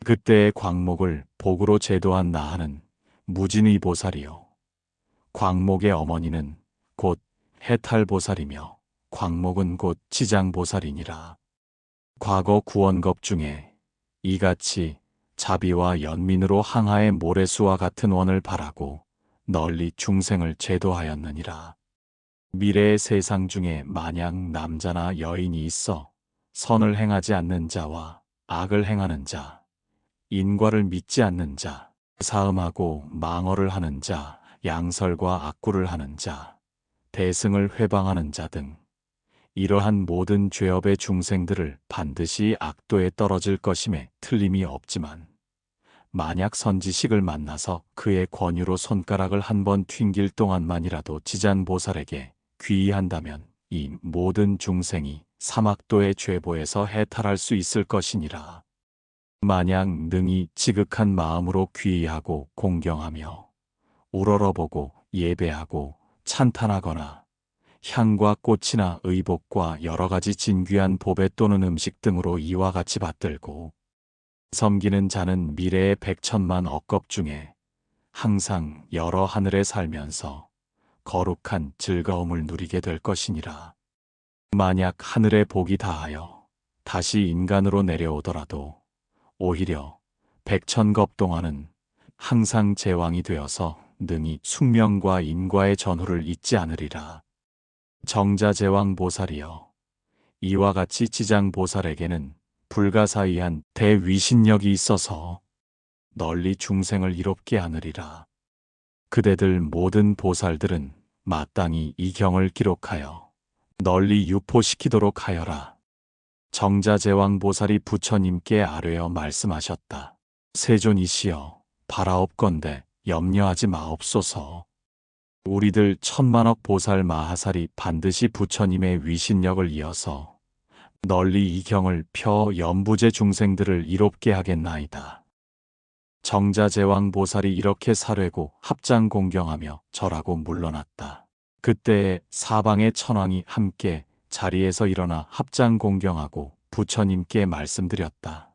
그때의 광목을 복으로 제도한 나하는 무진의 보살이요. 광목의 어머니는 곧 해탈보살이며 광목은 곧 지장보살이니라. 과거 구원겁 중에 이같이 자비와 연민으로 항하의 모래수와 같은 원을 바라고 널리 중생을 제도하였느니라. 미래의 세상 중에 만약 남자나 여인이 있어 선을 행하지 않는 자와 악을 행하는 자, 인과를 믿지 않는 자, 사음하고 망어를 하는 자, 양설과 악구를 하는 자, 대승을 회방하는 자 등 이러한 모든 죄업의 중생들을 반드시 악도에 떨어질 것임에 틀림이 없지만 만약 선지식을 만나서 그의 권유로 손가락을 한 번 튕길 동안만이라도 지잔보살에게 귀의한다면 이 모든 중생이 사막도의 죄보에서 해탈할 수 있을 것이니라. 만약 능히 지극한 마음으로 귀의하고 공경하며 우러러보고 예배하고 찬탄하거나 향과 꽃이나 의복과 여러 가지 진귀한 보배 또는 음식 등으로 이와 같이 받들고 섬기는 자는 미래의 백천만 억겁 중에 항상 여러 하늘에 살면서 거룩한 즐거움을 누리게 될 것이니라. 만약 하늘의 복이 다하여 다시 인간으로 내려오더라도 오히려 백천겁 동안은 항상 제왕이 되어서 능히 숙명과 인과의 전후를 잊지 않으리라. 정자제왕 보살이여, 이와 같이 지장보살에게는 불가사의한 대위신력이 있어서 널리 중생을 이롭게 하느리라. 그대들 모든 보살들은 마땅히 이 경을 기록하여 널리 유포시키도록 하여라. 정자제왕 보살이 부처님께 아뢰어 말씀하셨다. 세존이시여, 바라옵건대 염려하지 마옵소서. 우리들 천만억 보살 마하살이 반드시 부처님의 위신력을 이어서 널리 이 경을 펴 연부제 중생들을 이롭게 하겠나이다. 정자제왕 보살이 이렇게 사뢰고 합장 공경하며 절하고 물러났다. 그때에 사방의 천왕이 함께 자리에서 일어나 합장 공경하고 부처님께 말씀드렸다.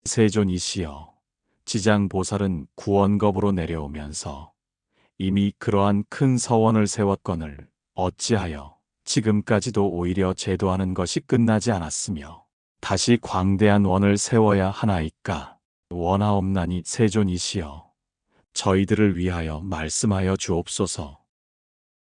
세존이시여, 지장보살은 구원겁으로 내려오면서 이미 그러한 큰 서원을 세웠거늘 어찌하여 지금까지도 오히려 제도하는 것이 끝나지 않았으며 다시 광대한 원을 세워야 하나이까. 원하옵나니 세존이시여, 저희들을 위하여 말씀하여 주옵소서.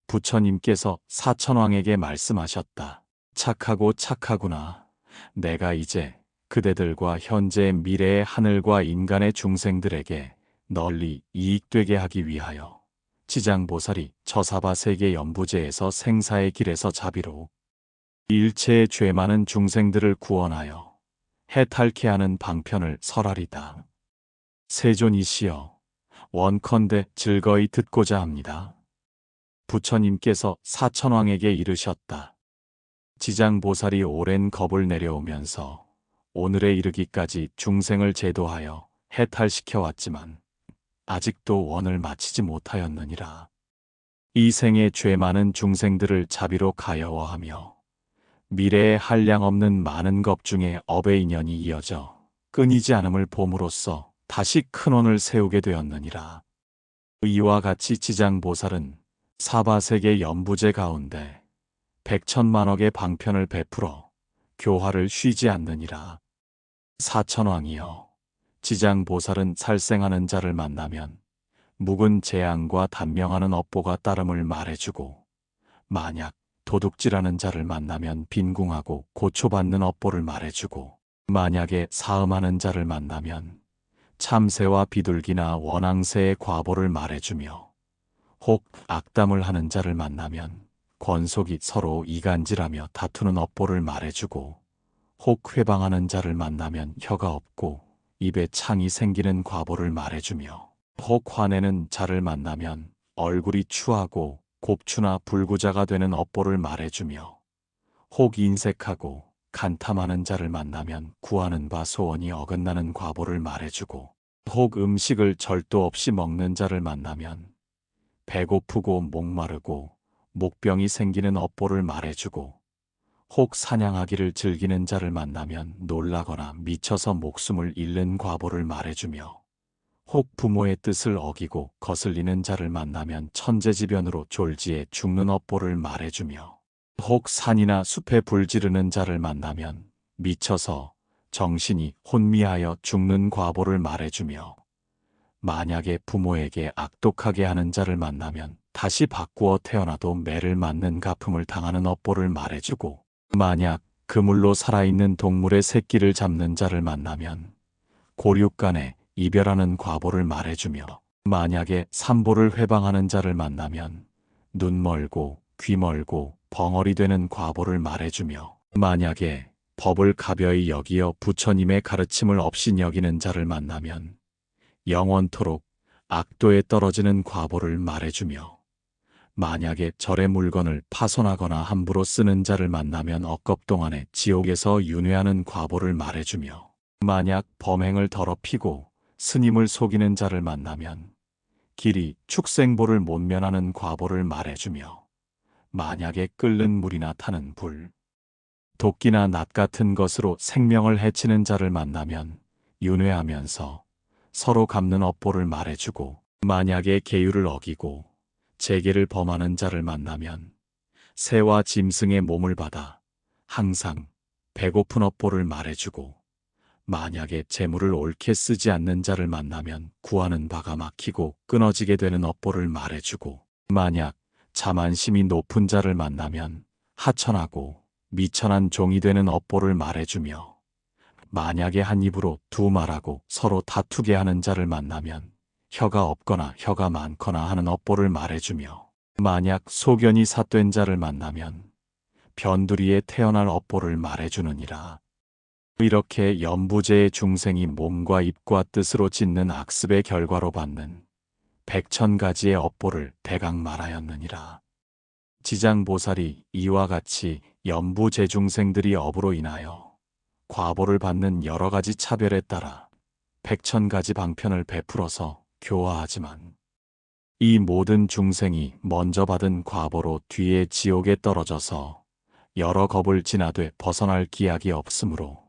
부처님께서 사천왕에게 말씀하셨다. 착하고 착하구나. 내가 이제 그대들과 현재 미래의 하늘과 인간의 중생들에게 널리 이익되게 하기 위하여 지장보살이 저사바 세계 연부제에서 생사의 길에서 자비로 일체의 죄 많은 중생들을 구원하여 해탈케 하는 방편을 설하리다. 세존이시여, 원컨대 즐거이 듣고자 합니다. 부처님께서 사천왕에게 이르셨다. 지장보살이 오랜 겁을 내려오면서 오늘에 이르기까지 중생을 제도하여 해탈시켜 왔지만 아직도 원을 마치지 못하였느니라. 이 생에 죄 많은 중생들을 자비로 가여워하며 미래에 한량없는 많은 것 중에 업의 인연이 이어져 끊이지 않음을 봄으로써 다시 큰 원을 세우게 되었느니라. 이와 같이 지장보살은 사바세계 연부제 가운데 백천만억의 방편을 베풀어 교화를 쉬지 않느니라. 사천왕이여, 지장보살은 살생하는 자를 만나면 묵은 재앙과 단명하는 업보가 따름을 말해주고, 만약 도둑질하는 자를 만나면 빈궁하고 고초받는 업보를 말해주고, 만약에 사음하는 자를 만나면 참새와 비둘기나 원앙새의 과보를 말해주며, 혹 악담을 하는 자를 만나면 권속이 서로 이간질하며 다투는 업보를 말해주고, 혹 회방하는 자를 만나면 혀가 없고 입에 창이 생기는 과보를 말해주며, 혹 화내는 자를 만나면 얼굴이 추하고 곱추나 불구자가 되는 업보를 말해주며, 혹 인색하고 간탐하는 자를 만나면 구하는 바 소원이 어긋나는 과보를 말해주고, 혹 음식을 절도 없이 먹는 자를 만나면 배고프고 목마르고 목병이 생기는 업보를 말해주고, 혹 사냥하기를 즐기는 자를 만나면 놀라거나 미쳐서 목숨을 잃는 과보를 말해주며, 혹 부모의 뜻을 어기고 거슬리는 자를 만나면 천재지변으로 졸지에 죽는 업보를 말해주며, 혹 산이나 숲에 불지르는 자를 만나면 미쳐서 정신이 혼미하여 죽는 과보를 말해주며, 만약에 부모에게 악독하게 하는 자를 만나면 다시 바꾸어 태어나도 매를 맞는 가품을 당하는 업보를 말해주고, 만약 그물로 살아있는 동물의 새끼를 잡는 자를 만나면 고륙간에 이별하는 과보를 말해주며, 만약에 삼보를 회방하는 자를 만나면 눈 멀고 귀 멀고 벙어리 되는 과보를 말해주며, 만약에 법을 가벼이 여기어 부처님의 가르침을 없인 여기는 자를 만나면 영원토록 악도에 떨어지는 과보를 말해주며, 만약에 절의 물건을 파손하거나 함부로 쓰는 자를 만나면 억겁 동안에 지옥에서 윤회하는 과보를 말해주며, 만약 범행을 더럽히고 스님을 속이는 자를 만나면 길이 축생보를 못 면하는 과보를 말해주며, 만약에 끓는 물이나 타는 불, 도끼나 낫 같은 것으로 생명을 해치는 자를 만나면 윤회하면서 서로 갚는 업보를 말해주고, 만약에 계율을 어기고 재계를 범하는 자를 만나면 새와 짐승의 몸을 받아 항상 배고픈 업보를 말해주고, 만약에 재물을 옳게 쓰지 않는 자를 만나면 구하는 바가 막히고 끊어지게 되는 업보를 말해주고, 만약 자만심이 높은 자를 만나면 하천하고 미천한 종이 되는 업보를 말해주며, 만약에 한 입으로 두 말하고 서로 다투게 하는 자를 만나면 혀가 없거나 혀가 많거나 하는 업보를 말해주며, 만약 소견이 삿된 자를 만나면 변두리에 태어날 업보를 말해주느니라. 이렇게 연부제의 중생이 몸과 입과 뜻으로 짓는 악습의 결과로 받는 백천가지의 업보를 대강 말하였느니라. 지장보살이 이와 같이 연부제 중생들이 업으로 인하여 과보를 받는 여러 가지 차별에 따라 백천가지 방편을 베풀어서 교화하지만, 이 모든 중생이 먼저 받은 과보로 뒤에 지옥에 떨어져서 여러 겁을 지나되 벗어날 기약이 없으므로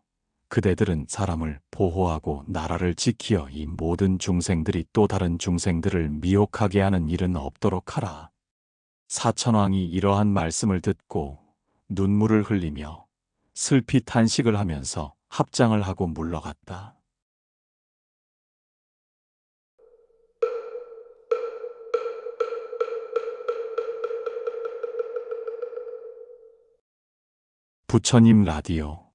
그대들은 사람을 보호하고 나라를 지키어 이 모든 중생들이 또 다른 중생들을 미혹하게 하는 일은 없도록 하라. 사천왕이 이러한 말씀을 듣고 눈물을 흘리며 슬피 탄식을 하면서 합장을 하고 물러갔다. 부처님 라디오